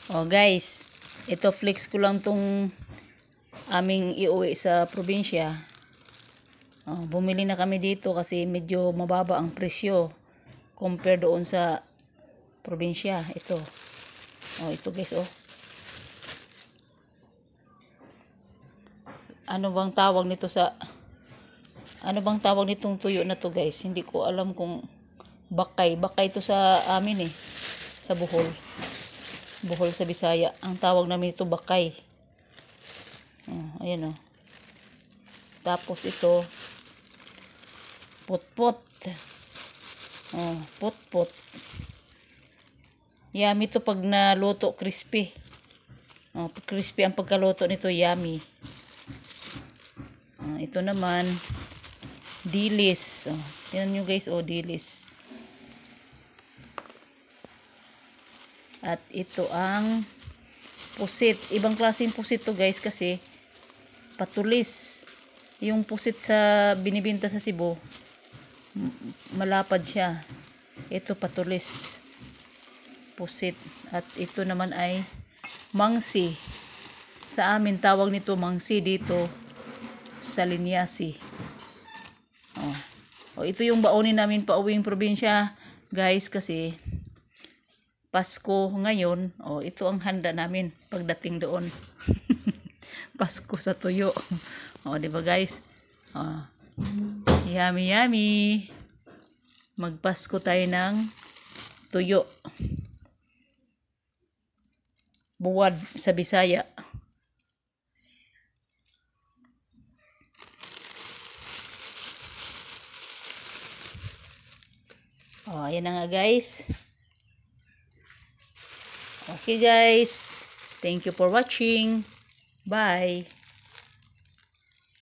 Oh guys, ito flex ko lang tong aming iuwi sa probinsya. Oh, bumili na kami dito kasi medyo mababa ang presyo compare doon sa probinsya. Ito. Oh, ito guys, oh. Ano bang tawag nitong tuyo na to guys? Hindi ko alam kung bakay. Bakay to sa amin eh. Sa Bohol. Bohol sa Bisaya. Ang tawag namin ito bakay. Oh, ayan oh. Tapos ito putput. Oh, putput. Yummy to pag naluto, crispy. Oh, crispy ang pagkaluto nito, yummy. Ito naman dilis. Oh, tingnan nyo guys, oh, dilis. At ito ang pusit. Ibang klaseng pusit to guys kasi patulis. Yung pusit sa binibinta sa Cebu, malapad siya. Ito patulis. Pusit. At ito naman ay mangsi. Sa amin tawag nito mangsi, dito sa Linyasi. Oh, ito yung baonin namin pa uwing probinsya guys kasi Pasko ngayon. Oh, ito ang handa namin pagdating doon. Pasko sa tuyo. Oh, di ba guys? Oh, yummy yummy. Magpasko tayo ng tuyo. Buwad sa Bisaya. Oh, ayan na nga guys. Okay guys. Thank you for watching. Bye.